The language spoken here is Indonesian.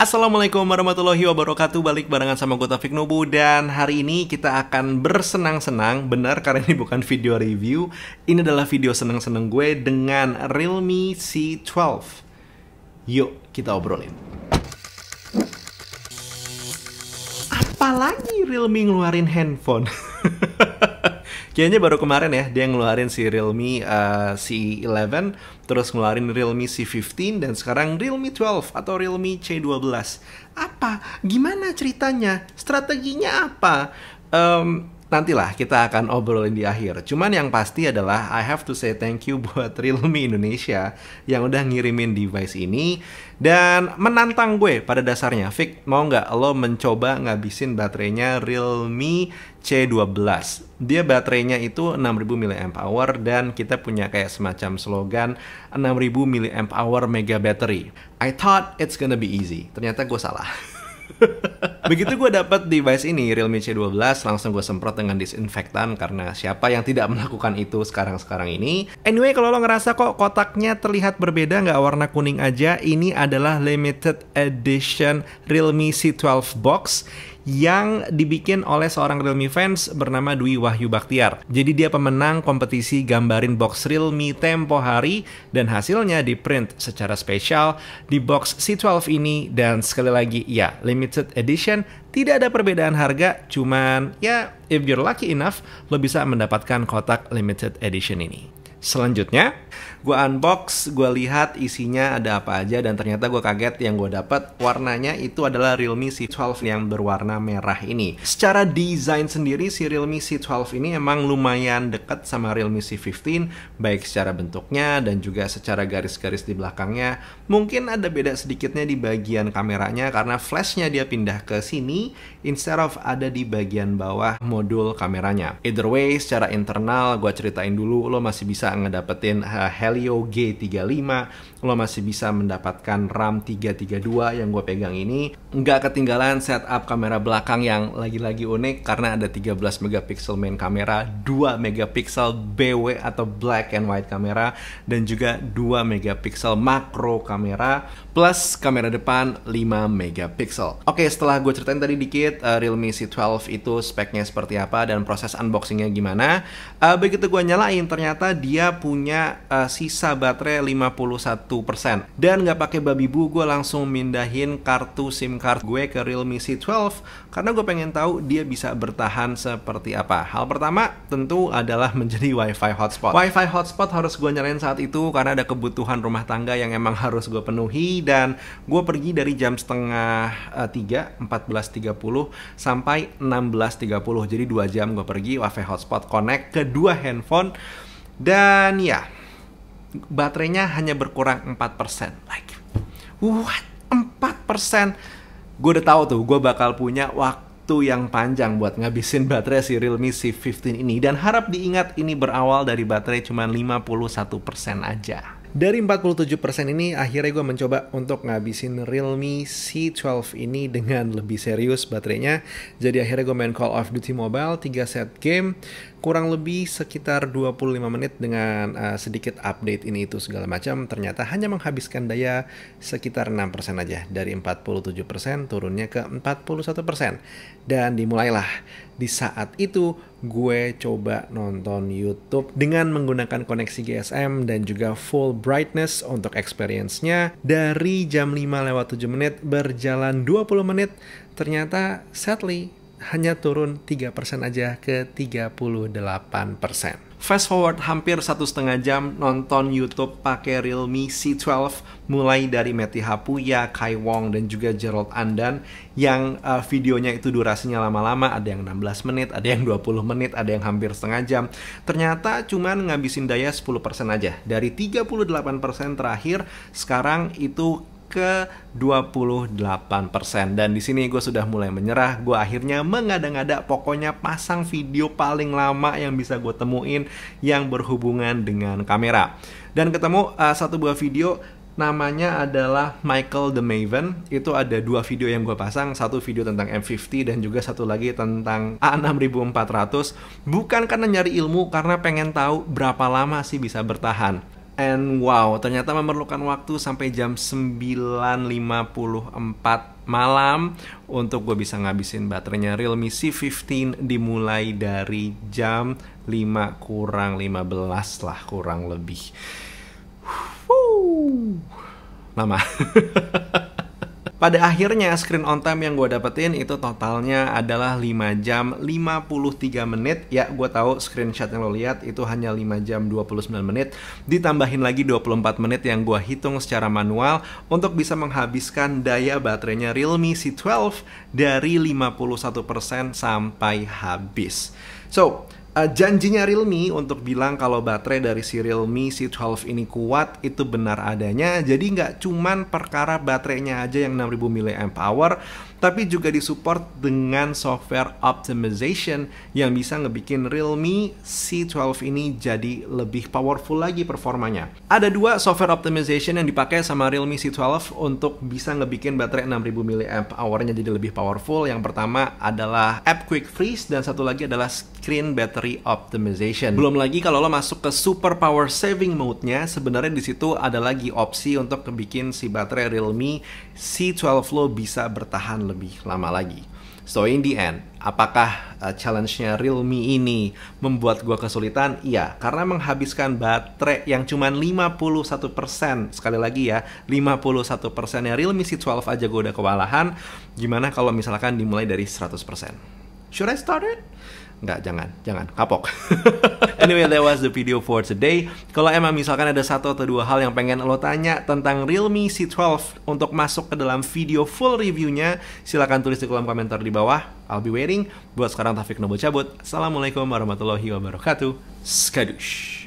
Assalamualaikum warahmatullahi wabarakatuh. Balik barengan sama gue Taufik Nubu. Dan hari ini kita akan bersenang-senang. Benar, karena ini bukan video review. Ini adalah video senang-senang gue dengan Realme C12. Yuk kita obrolin. Apalagi Realme ngeluarin handphone. Kayaknya baru kemarin ya dia ngeluarin si Realme C11, terus ngeluarin Realme C15, dan sekarang Realme 12 atau Realme C12. Apa? Gimana ceritanya? Strateginya apa? Nantilah kita akan obrolin di akhir. Cuman yang pasti adalah I have to say thank you buat Realme Indonesia yang udah ngirimin device ini dan menantang gue pada dasarnya. Fik, mau nggak lo mencoba ngabisin baterainya Realme C12? Dia baterainya itu 6000 mAh dan kita punya kayak semacam slogan 6000 mAh mega battery. I thought it's gonna be easy. Ternyata gue salah. Begitu gue dapet device ini, Realme C12, langsung gue semprot dengan disinfektan karena siapa yang tidak melakukan itu sekarang ini. Anyway, kalau lo ngerasa kok kotaknya terlihat berbeda, nggak warna kuning aja, ini adalah limited edition Realme C12 box yang dibikin oleh seorang Realme fans bernama Dwi Wahyu Baktiar. Jadi dia pemenang kompetisi gambarin box Realme tempo hari dan hasilnya di print secara spesial di box C12 ini. Dan sekali lagi ya, limited edition, tidak ada perbedaan harga, cuman ya if you're lucky enough lo bisa mendapatkan kotak limited edition ini. Selanjutnya, gue unbox, gue lihat isinya ada apa aja, dan ternyata gue kaget yang gue dapat warnanya itu adalah Realme C12 yang berwarna merah ini. Secara desain sendiri, si Realme C12 ini emang lumayan dekat sama Realme C15, baik secara bentuknya dan juga secara garis-garis di belakangnya. Mungkin ada beda sedikitnya di bagian kameranya karena flashnya dia pindah ke sini instead of ada di bagian bawah modul kameranya. Either way, secara internal gue ceritain dulu, lo masih bisa ngedapetin Helio G35, lo masih bisa mendapatkan RAM 332 yang gue pegang ini. Nggak ketinggalan setup kamera belakang yang lagi-lagi unik karena ada 13 megapiksel main kamera, 2 megapiksel BW atau black and white kamera, dan juga 2 megapiksel makro kamera, plus kamera depan 5 megapiksel. Oke, setelah gue ceritain tadi dikit Realme C12 itu speknya seperti apa dan proses unboxingnya gimana, begitu gue nyalain ternyata dia punya sisa baterai 51%. Dan nggak pakai babi bu, gue langsung mindahin kartu SIM card gue ke Realme C12 karena gue pengen tahu dia bisa bertahan seperti apa. Hal pertama tentu adalah menjadi Wi-Fi hotspot. Wi-Fi hotspot harus gue nyalain saat itu karena ada kebutuhan rumah tangga yang emang harus gue penuhi, dan gue pergi dari jam setengah 3, 14.30 sampai 16.30. Jadi 2 jam gue pergi Wi-Fi hotspot connect ke 2 handphone. Dan ya, baterainya hanya berkurang 4%. Like, what? 4%? Gue udah tahu tuh, gue bakal punya waktu yang panjang buat ngabisin baterai si Realme C15 ini. Dan harap diingat, ini berawal dari baterai cuma 51% aja. Dari 47% ini, akhirnya gue mencoba untuk ngabisin Realme C12 ini dengan lebih serius baterainya. Jadi akhirnya gue main Call of Duty Mobile, 3 set game, kurang lebih sekitar 25 menit dengan sedikit update ini itu segala macam. Ternyata hanya menghabiskan daya sekitar 6% aja. Dari 47% turunnya ke 41%. Dan dimulailah di saat itu gue coba nonton YouTube dengan menggunakan koneksi GSM dan juga full brightness untuk experience-nya. Dari jam 5:07 berjalan 20 menit, ternyata sadly hanya turun 3% aja ke 38%. Fast forward hampir 1,5 jam nonton YouTube pakai Realme C12, mulai dari Meti Hapuya, Kai Wong, dan juga Gerald Andan yang videonya itu durasinya lama-lama, ada yang 16 menit, ada yang 20 menit, ada yang hampir setengah jam. Ternyata cuman ngabisin daya 10% aja. Dari 38% terakhir, sekarang itu ke 28%. Dan di sini gue sudah mulai menyerah. Gue akhirnya mengada-ngada, pokoknya pasang video paling lama yang bisa gue temuin yang berhubungan dengan kamera. Dan ketemu satu buah video, namanya adalah Michael the Maven. Itu ada 2 video yang gue pasang, satu video tentang M50 dan juga satu lagi tentang A6400. Bukan karena nyari ilmu, karena pengen tahu berapa lama sih bisa bertahan. And wow, ternyata memerlukan waktu sampai jam 9.54 malam untuk gue bisa ngabisin baterainya Realme C15 dimulai dari jam 5 kurang 15 lah kurang lebih. Lama. Pada akhirnya screen on time yang gue dapetin itu totalnya adalah 5 jam 53 menit. Ya, gue tahu screenshot yang lo lihat itu hanya 5 jam 29 menit. Ditambahin lagi 24 menit yang gue hitung secara manual untuk bisa menghabiskan daya baterainya Realme C12 dari 51% sampai habis. So, janjinya Realme untuk bilang kalau baterai dari si Realme C12 ini kuat itu benar adanya. Jadi nggak cuman perkara baterainya aja yang 6000 mAh, tapi juga disupport dengan software optimization yang bisa ngebikin Realme C12 ini jadi lebih powerful lagi performanya. Ada dua software optimization yang dipakai sama Realme C12 untuk bisa ngebikin baterai 6000 mAh-nya jadi lebih powerful. Yang pertama adalah App Quick Freeze dan satu lagi adalah Screen Battery Optimization. Belum lagi kalau lo masuk ke super power saving mode-nya, sebenarnya di situ ada lagi opsi untuk bikin si baterai Realme C12 lo bisa bertahan lebih lama lagi. So in the end, apakah challenge-nya Realme ini membuat gue kesulitan? Iya, karena menghabiskan baterai yang cuma 51%. Sekali lagi ya, 51%-nya Realme C12 aja gue udah kewalahan. Gimana kalau misalkan dimulai dari 100%? Should I start it? Nggak, jangan, kapok. Anyway, that was the video for today. Kalau emang misalkan ada satu atau dua hal yang pengen lo tanya tentang Realme C12 untuk masuk ke dalam video full reviewnya, silahkan tulis di kolom komentar di bawah. I'll be waiting. Buat sekarang Taufik Nobo cabut. Assalamualaikum warahmatullahi wabarakatuh. Skadush.